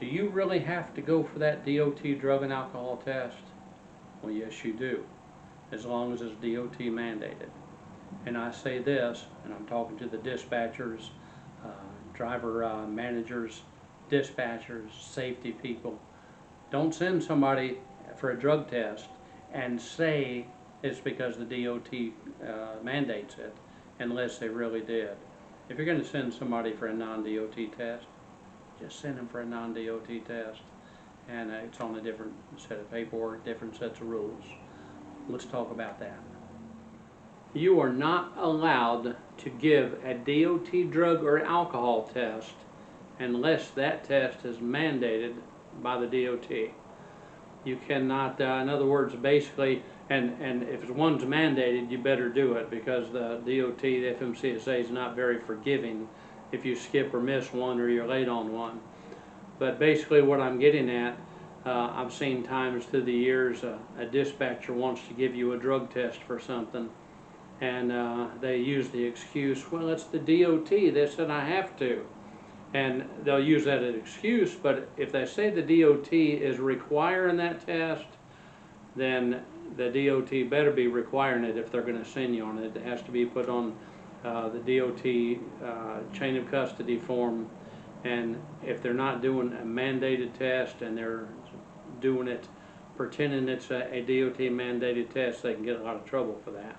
Do you really have to go for that DOT drug and alcohol test? Well, yes, you do, as long as it's DOT mandated. And I say this, and I'm talking to the dispatchers, driver managers, dispatchers, safety people. Don't send somebody for a drug test and say it's because the DOT mandates it, unless they really did. If you're going to send somebody for a non-DOT test, just send them for a non-DOT test. And it's on a different set of paperwork, different sets of rules. Let's talk about that. You are not allowed to give a DOT drug or alcohol test unless that test is mandated by the DOT. You cannot, in other words, basically, and if one's mandated, you better do it, because the DOT, the FMCSA, is not very forgiving if you skip or miss one or you're late on one. But basically what I'm getting at, I've seen times through the years a dispatcher wants to give you a drug test for something, and they use the excuse, well, it's the DOT, they said I have to. And they'll use that as an excuse, but if they say the DOT is requiring that test, then the DOT better be requiring it if they're going to send you on it. It has to be put on the DOT chain of custody form, and if they're not doing a mandated test and they're doing it pretending it's a DOT mandated test, they can get a lot of trouble for that.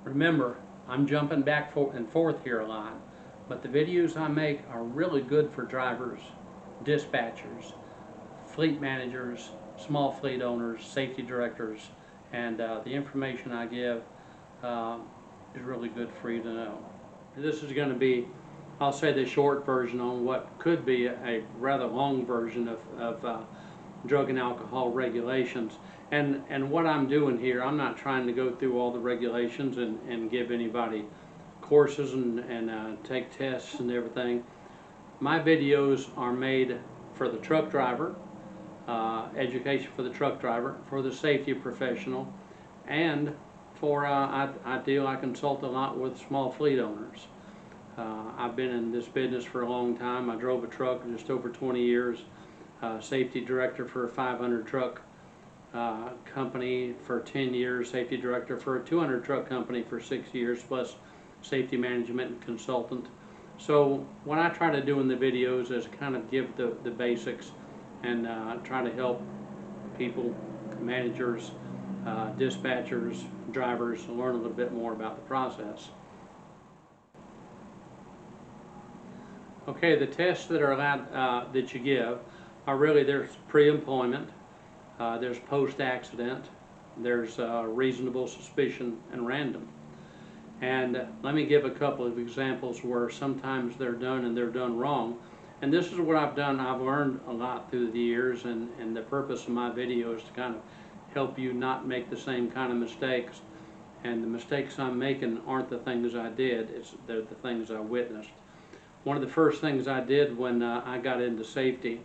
Remember, I'm jumping back and forth here a lot, but the videos I make are really good for drivers, dispatchers, fleet managers, small fleet owners, safety directors, and the information I give is really good for you to know. This is going to be, I'll say, the short version on what could be a rather long version of drug and alcohol regulations. And what I'm doing here, I'm not trying to go through all the regulations and give anybody courses and take tests and everything. My videos are made for the truck driver, education for the truck driver, for the safety professional, and for I consult a lot with small fleet owners. I've been in this business for a long time. I drove a truck just over 20 years, safety director for a 500 truck company for 10 years, safety director for a 200 truck company for 6 years, plus safety management and consultant. So what I try to do in the videos is kind of give the basics and try to help people, managers, dispatchers, drivers learn a little bit more about the process. Okay, the tests that are allowed that you give are really, there's pre-employment, there's post-accident, there's reasonable suspicion, and random. And let me give a couple of examples where sometimes they're done and they're done wrong. And this is what I've done. I've learned a lot through the years, and the purpose of my video is to kind of help you not make the same kind of mistakes. And the mistakes I'm making aren't the things I did, they're the things I witnessed. One of the first things I did when I got into safety,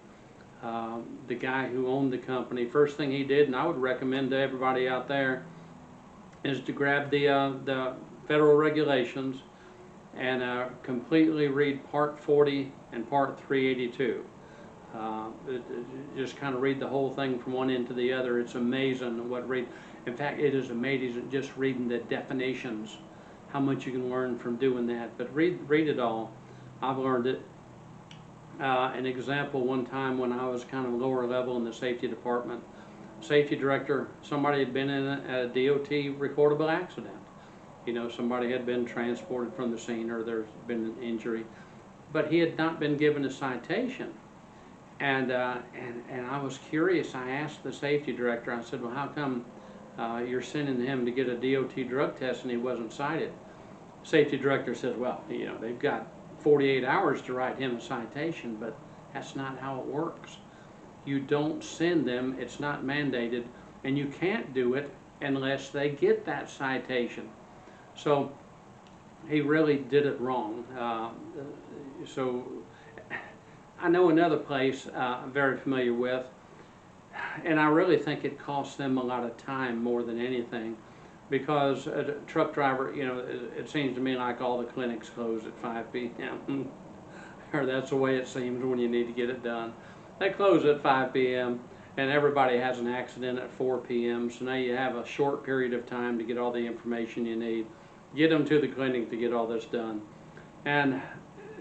the guy who owned the company, first thing he did, and I would recommend to everybody out there, is to grab the federal regulations and completely read Part 40 and Part 382. Just kind of read the whole thing from one end to the other. It's amazing what read. In fact, it is amazing just reading the definitions, how much you can learn from doing that. But read it all. I've learned it. An example, one time when I was kind of lower level in the safety department, safety director, somebody had been in a DOT recordable accident. You know, somebody had been transported from the scene, or there's been an injury, but he had not been given a citation. And I was curious. I asked the safety director, I said, well, how come you're sending him to get a DOT drug test and he wasn't cited? Safety director says, well, you know, they've got 48 hours to write him a citation, but that's not how it works. You don't send them, it's not mandated, and you can't do it unless they get that citation. So he really did it wrong. So I know another place I'm very familiar with, and I really think it costs them a lot of time more than anything, because a truck driver, you know, it seems to me like all the clinics close at 5 p.m. or that's the way it seems when you need to get it done. they close at 5 p.m. and everybody has an accident at 4 p.m. So now you have a short period of time to get all the information you need. Get them to the clinic to get all this done. And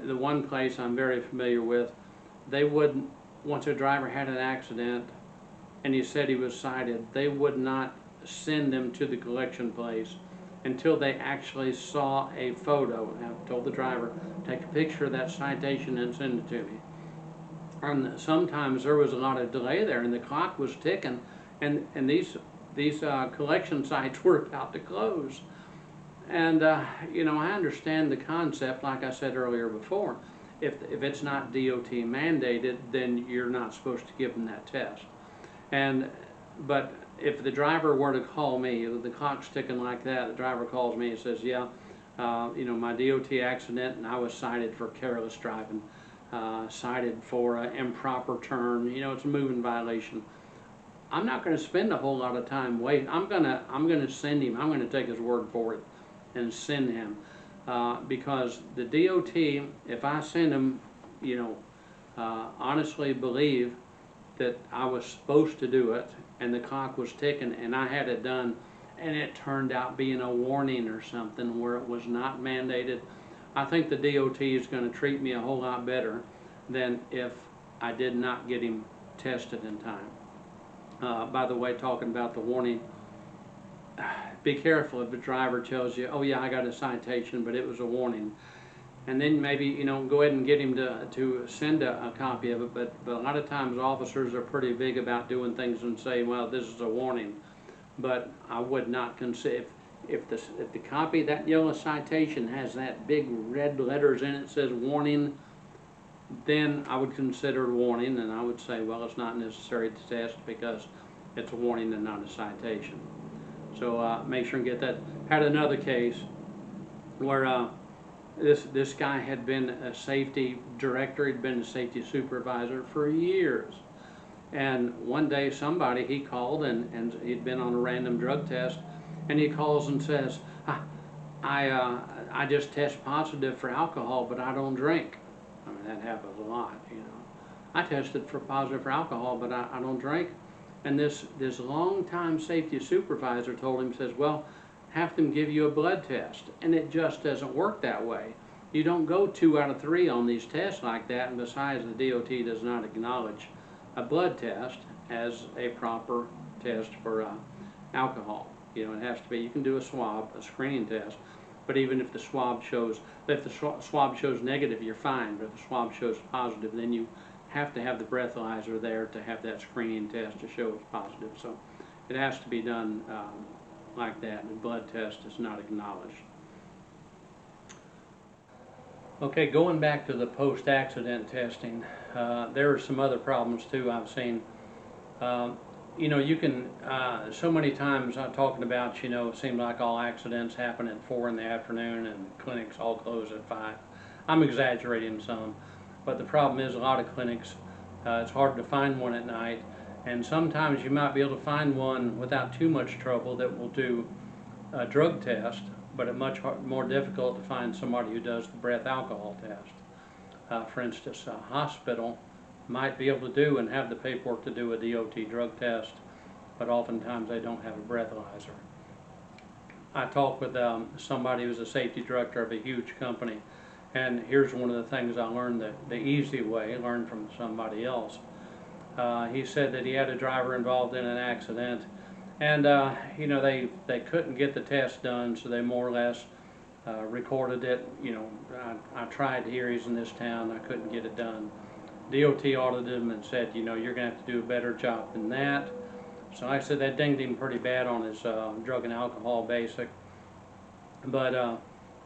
the one place I'm very familiar with, they wouldn't, once a driver had an accident and he said he was cited, they would not send them to the collection place until they actually saw a photo. And I told the driver, take a picture of that citation and send it to me. And sometimes there was a lot of delay there, and the clock was ticking, and these collection sites were about to close. And you know, I understand the concept, like I said earlier before. If it's not DOT mandated, then you're not supposed to give them that test. But if the driver were to call me, the clock's ticking like that, the driver calls me and says, yeah, you know, my DOT accident and I was cited for careless driving, cited for improper turn, you know, it's a moving violation. I'm not going to spend a whole lot of time waiting. I'm gonna send him, I'm going to take his word for it and send him. Because the DOT, if I send him, you know, honestly believe that I was supposed to do it and the clock was ticking and I had it done and it turned out being a warning or something where it was not mandated, I think the DOT is going to treat me a whole lot better than if I did not get him tested in time. By the way, talking about the warning, be careful if a driver tells you, oh yeah, I got a citation, but it was a warning. And then maybe, you know, go ahead and get him to send a copy of it. But a lot of times officers are pretty big about doing things and say, well, this is a warning. But I would not consider, if the copy, that yellow citation has that big red letters in it, says warning, then I would consider it a warning, and I would say, well, it's not necessary to test because it's a warning and not a citation. So make sure and get that. Had another case where this guy had been a safety director, he'd been a safety supervisor for years. And one day somebody, he called and he'd been on a random drug test, and he calls and says, I just test positive for alcohol, but I don't drink. I mean, that happens a lot, you know. I tested positive for alcohol, but I don't drink. And this long-time safety supervisor told him, says, well, have them give you a blood test. And it just doesn't work that way. You don't go 2 out of 3 on these tests like that, and besides, the DOT does not acknowledge a blood test as a proper test for alcohol. You know, it has to be, you can do a swab, a screening test, but even if the swab shows, negative, you're fine, but if the swab shows positive, then you have to have the breathalyzer there to have that screening test to show it's positive. So it has to be done like that. The blood test is not acknowledged. Okay, going back to the post-accident testing, there are some other problems too I've seen. You know, you can, so many times I'm talking about, you know, it seems like all accidents happen at 4 in the afternoon and clinics all close at 5. I'm exaggerating some, but the problem is a lot of clinics, it's hard to find one at night, and sometimes you might be able to find one without too much trouble that will do a drug test, but it's much more difficult to find somebody who does the breath alcohol test. For instance, a hospital might be able to do and have the paperwork to do a DOT drug test, but oftentimes they don't have a breathalyzer. I talked with somebody who's a safety director of a huge company, and here's one of the things I learned the easy way, learned from somebody else. He said that he had a driver involved in an accident, and you know, they couldn't get the test done, so they more or less recorded it. You know, I tried here, he's in this town, I couldn't get it done. DOT audited him and said, you know, you're going to have to do a better job than that. So I said that dinged him pretty bad on his drug and alcohol basic. But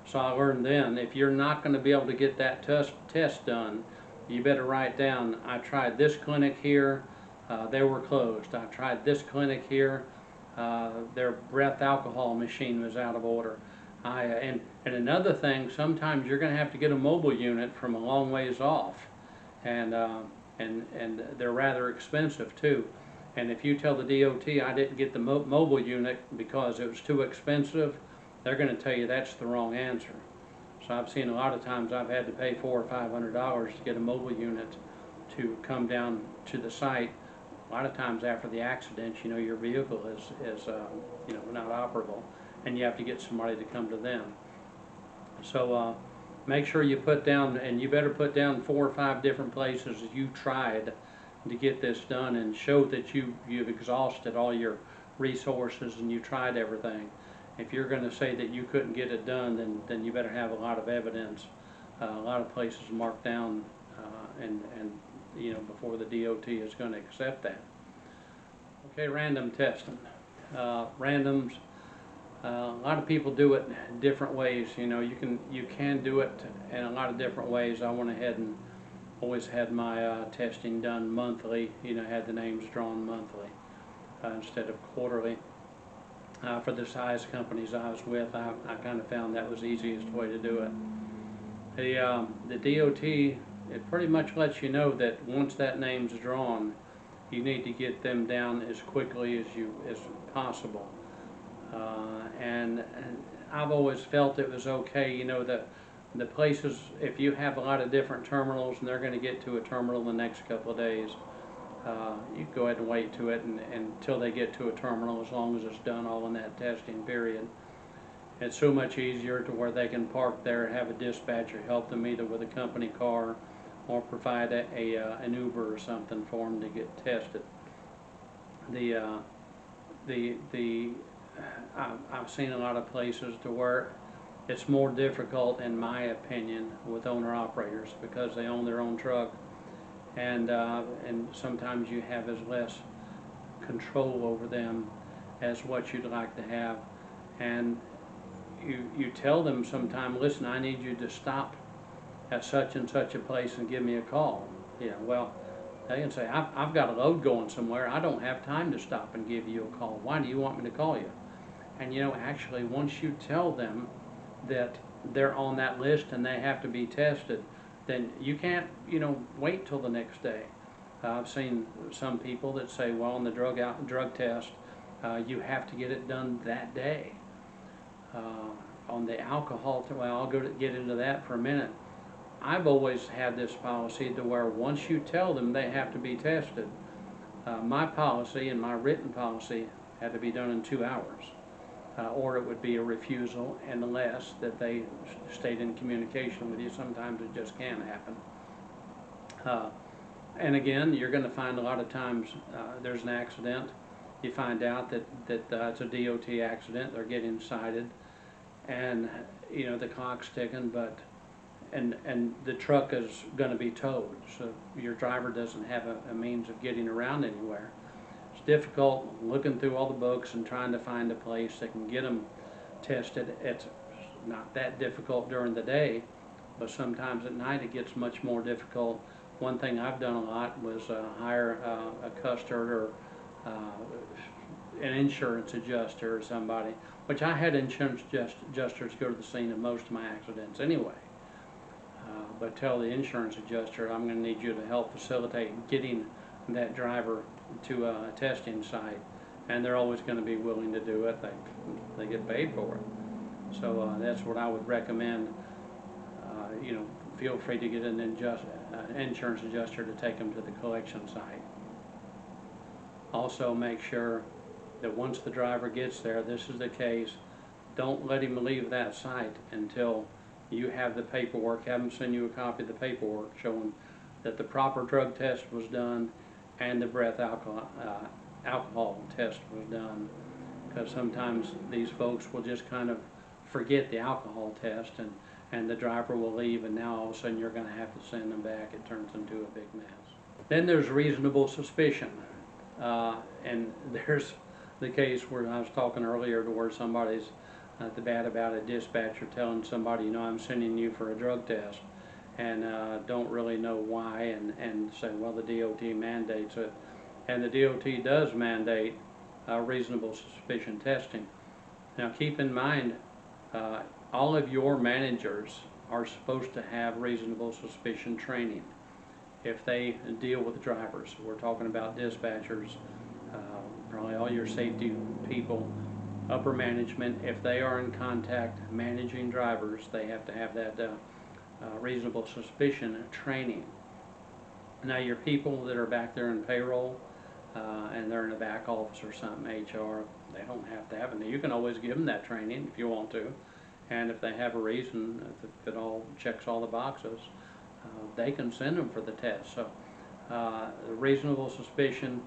so I learned then, if you're not going to be able to get that test done, you better write down, I tried this clinic here, they were closed. I tried this clinic here, their breath alcohol machine was out of order. And another thing, sometimes you're going to have to get a mobile unit from a long ways off. And they're rather expensive too. And if you tell the DOT I didn't get the mobile unit because it was too expensive, they're going to tell you that's the wrong answer. So I've seen a lot of times I've had to pay $400 or $500 to get a mobile unit to come down to the site. A lot of times after the accident, you know, your vehicle is you know, not operable, and you have to get somebody to come to them. So make sure you put down, and you better put down 4 or 5 different places you tried to get this done, and show that you've exhausted all your resources and you tried everything. If you're going to say that you couldn't get it done, then you better have a lot of evidence, a lot of places marked down, and you know, before the DOT is going to accept that. Okay, random testing. Randoms. A lot of people do it different ways. You know, you can do it in a lot of different ways. I went ahead and always had my testing done monthly. You know, had the names drawn monthly instead of quarterly. For the size companies I was with, I kind of found that was the easiest way to do it. The DOT, it pretty much lets you know that once that name's drawn, you need to get them down as quickly as possible. And I've always felt it was okay, you know, that the places, if you have a lot of different terminals and they're going to get to a terminal the next couple of days, you go ahead and wait to it until they get to a terminal, as long as it's done all in that testing period. It's so much easier to where they can park there and have a dispatcher help them either with a company car or provide an Uber or something for them to get tested. I've seen a lot of places to where it's more difficult, in my opinion, with owner-operators because they own their own truck, and sometimes you have as less control over them as what you'd like to have, and you tell them sometime, listen, I need you to stop at such and such a place and give me a call. Yeah, well, they can say, I've got a load going somewhere, I don't have time to stop and give you a call. Why do you want me to call you? And you know, actually, once you tell them that they're on that list and they have to be tested, then you can't, you know, wait till the next day. I've seen some people that say, well, on the drug test, you have to get it done that day. On the alcohol, well, I'll get into that for a minute. I've always had this policy to where once you tell them they have to be tested, my policy and my written policy had to be done in 2 hours. Or it would be a refusal, unless that they stayed in communication with you. Sometimes it just can't happen. And again, you're going to find a lot of times there's an accident. You find out that it's a DOT accident. They're getting cited, and you know the clock's ticking, but and the truck is going to be towed. So your driver doesn't have a means of getting around anywhere. It's difficult looking through all the books and trying to find a place that can get them tested. It's not that difficult during the day, but sometimes at night it gets much more difficult. One thing I've done a lot was hire a custard or an insurance adjuster or somebody, which I had insurance adjusters go to the scene of most of my accidents anyway. But tell the insurance adjuster, I'm going to need you to help facilitate getting that driver to a testing site, and they're always going to be willing to do it. They get paid for it. So that's what I would recommend. You know, feel free to get an insurance adjuster to take them to the collection site. Also, make sure that once the driver gets there, this is the case, don't let him leave that site until you have the paperwork, have them send you a copy of the paperwork showing that the proper drug test was done and the breath alcohol test was done. Because sometimes these folks will just kind of forget the alcohol test, and the driver will leave, and now all of a sudden you're going to have to send them back. It turns into a big mess. Then there's reasonable suspicion. And there's the case where I was talking earlier to where somebody's bad about a dispatcher telling somebody, you know, I'm sending you for a drug test, and don't really know why, and say, well, the DOT mandates it. And the DOT does mandate reasonable suspicion testing. Now keep in mind, all of your managers are supposed to have reasonable suspicion training if they deal with drivers. We're talking about dispatchers, probably all your safety people, upper management. If they are in contact managing drivers, they have to have that reasonable suspicion training. Now your people that are back there in payroll, and they're in the back office or something, HR, they don't have to have it. You can always give them that training if you want to, and if they have a reason, if it all checks all the boxes, they can send them for the test. So reasonable suspicion,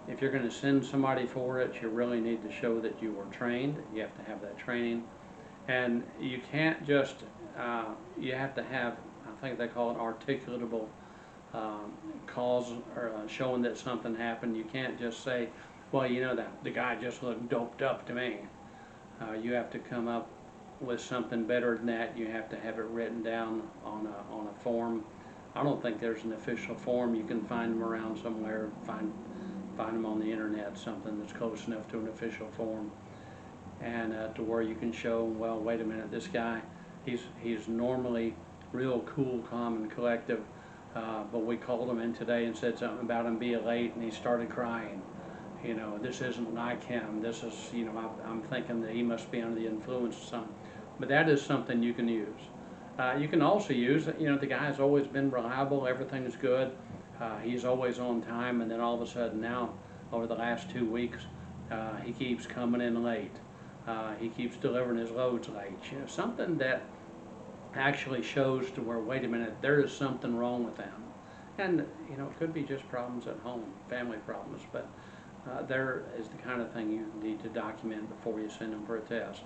if you're going to send somebody for it, you really need to show that you were trained. You have to have that training, and you can't just, you have to have, I think they call it articulatable cause, or showing that something happened. You can't just say, well, you know, that the guy just looked doped up to me. You have to come up with something better than that. You have to have it written down on a form. I don't think there's an official form. You can find them around somewhere, find them on the internet, something that's close enough to an official form, and to where you can show, well, wait a minute, this guy, he's normally real cool, calm, and collective, but we called him in today and said something about him being late, and he started crying. You know, this isn't like him. This is, you know, I'm thinking that he must be under the influence of something. But that is something you can use. You can also use, you know, the guy's always been reliable, everything's good, he's always on time, and then all of a sudden now, over the last 2 weeks, he keeps coming in late. He keeps delivering his loads late. You know, something that actually shows to where, wait a minute, there is something wrong with them. And, you know, it could be just problems at home, family problems, but there is the kind of thing you need to document before you send them for a test.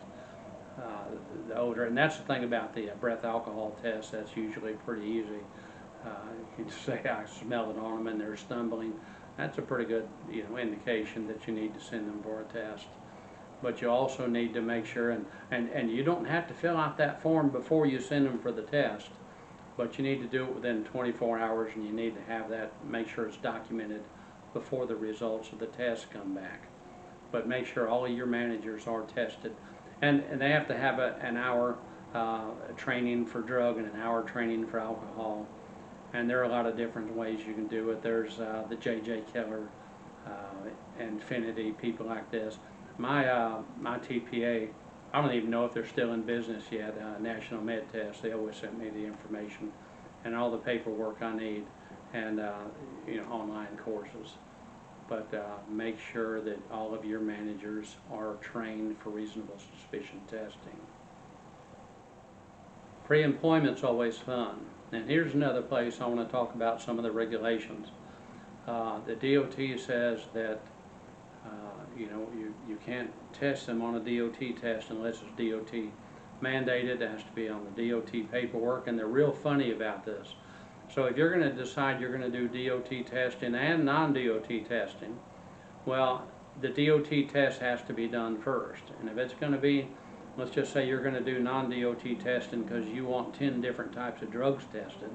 The odor, and that's the thing about the breath alcohol test, that's usually pretty easy. You can say, I smell it on them and they're stumbling. That's a pretty good, you know, indication that you need to send them for a test. But you also need to make sure, and you don't have to fill out that form before you send them for the test, but you need to do it within 24 hours, and you need to have that, make sure it's documented before the results of the test come back. But make sure all of your managers are tested. And they have to have an hour training for drug and an hour training for alcohol. And there are a lot of different ways you can do it. There's the J.J. Keller, Infinity, people like this. My TPA, I don't even know if they're still in business yet, National Med Test. They always send me the information and all the paperwork I need, and you know, online courses. But make sure that all of your managers are trained for reasonable suspicion testing. Pre-employment's always fun. And here's another place I want to talk about some of the regulations. The DOT says that you know, you can't test them on a DOT test unless it's DOT mandated. It has to be on the DOT paperwork, and they're real funny about this. So if you're going to decide you're going to do DOT testing and non-DOT testing, well, the DOT test has to be done first. And if it's going to be, let's just say you're going to do non-DOT testing because you want 10 different types of drugs tested,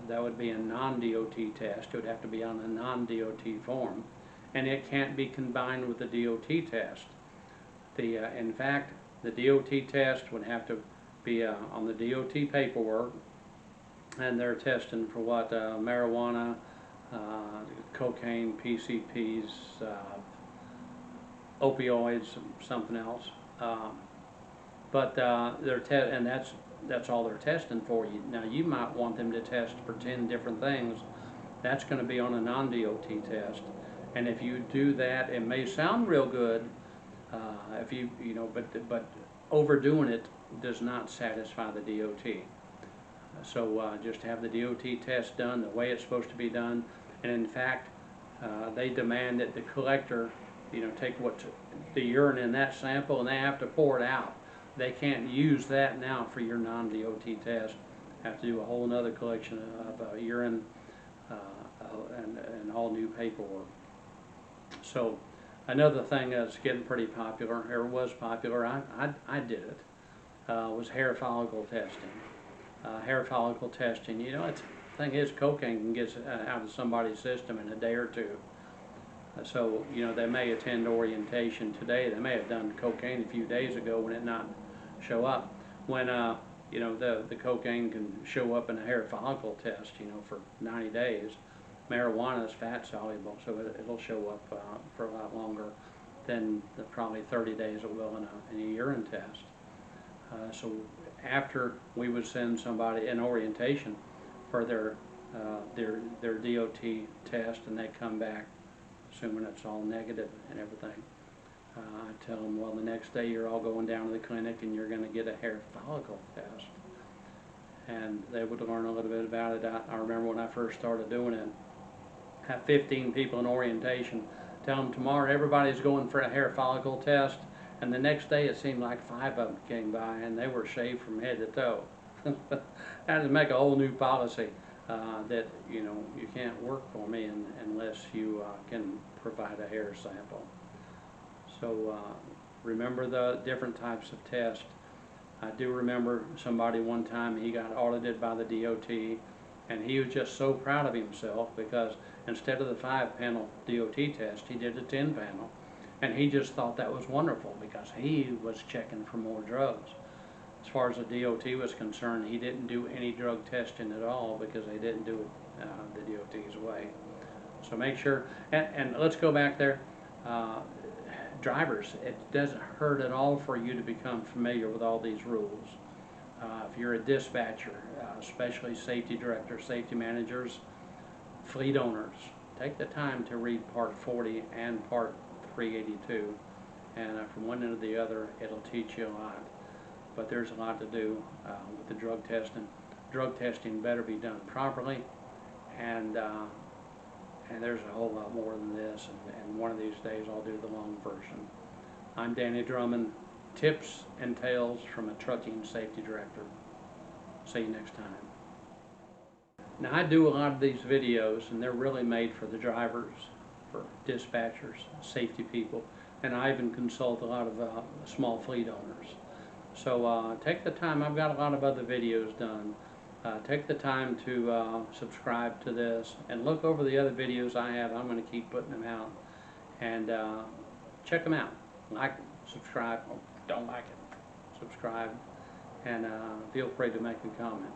that would be a non-DOT test. It would have to be on a non-DOT form, and it can't be combined with the DOT test. In fact, the DOT test would have to be on the DOT paperwork, and they're testing for what, marijuana, cocaine, PCPs, opioids, something else. But and that's all they're testing for you. Now you might want them to test for 10 different things. That's going to be on a non-DOT test. And if you do that, it may sound real good, if you know, but overdoing it does not satisfy the DOT. So just have the DOT test done the way it's supposed to be done. And in fact, they demand that the collector, you know, take the urine in that sample, and they have to pour it out. They can't use that now for your non-DOT test. Have to do a whole nother collection of urine and all new paperwork. So another thing that's getting pretty popular, or was popular, I did it, was hair follicle testing. Hair follicle testing, you know, the thing is, cocaine can get out of somebody's system in a day or two. So, you know, they may attend orientation today. They may have done cocaine a few days ago when it not show up. When, you know, the cocaine can show up in a hair follicle test, you know, for 90 days. Marijuana is fat soluble, so it'll show up for a lot longer than the probably 30 days it will in a urine test. So after we would send somebody in orientation for their their DOT test, and they come back assuming it's all negative and everything. I tell them, well, the next day you're all going down to the clinic and you're going to get a hair follicle test. And they would learn a little bit about it. I remember when I first started doing it, have 15 people in orientation, tell them tomorrow everybody's going for a hair follicle test, and the next day it seemed like 5 of them came by and they were shaved from head to toe. I had to make a whole new policy that you can't work for me unless you can provide a hair sample. So remember the different types of tests. I do remember somebody one time, he got audited by the DOT, and he was just so proud of himself because instead of the 5-panel DOT test, he did a 10-panel. And he just thought that was wonderful because he was checking for more drugs. As far as the DOT was concerned, he didn't do any drug testing at all because they didn't do it the DOT's way. So make sure, and let's go back there. Drivers, it doesn't hurt at all for you to become familiar with all these rules. If you're a dispatcher, especially safety directors, safety managers, fleet owners, take the time to read Part 40 and Part 382, and from one end to the other, it'll teach you a lot. But there's a lot to do with the drug testing. Drug testing better be done properly, and there's a whole lot more than this, and one of these days I'll do the long version. I'm Danny Drummond, tips and tales from a trucking safety director. See you next time. Now I do a lot of these videos, and they're really made for the drivers, for dispatchers, safety people, and I even consult a lot of small fleet owners. So take the time. I've got a lot of other videos done. Take the time to subscribe to this and look over the other videos I have. I'm going to keep putting them out, and check them out. Like, subscribe. Oh, don't like it, subscribe, and feel free to make a comment.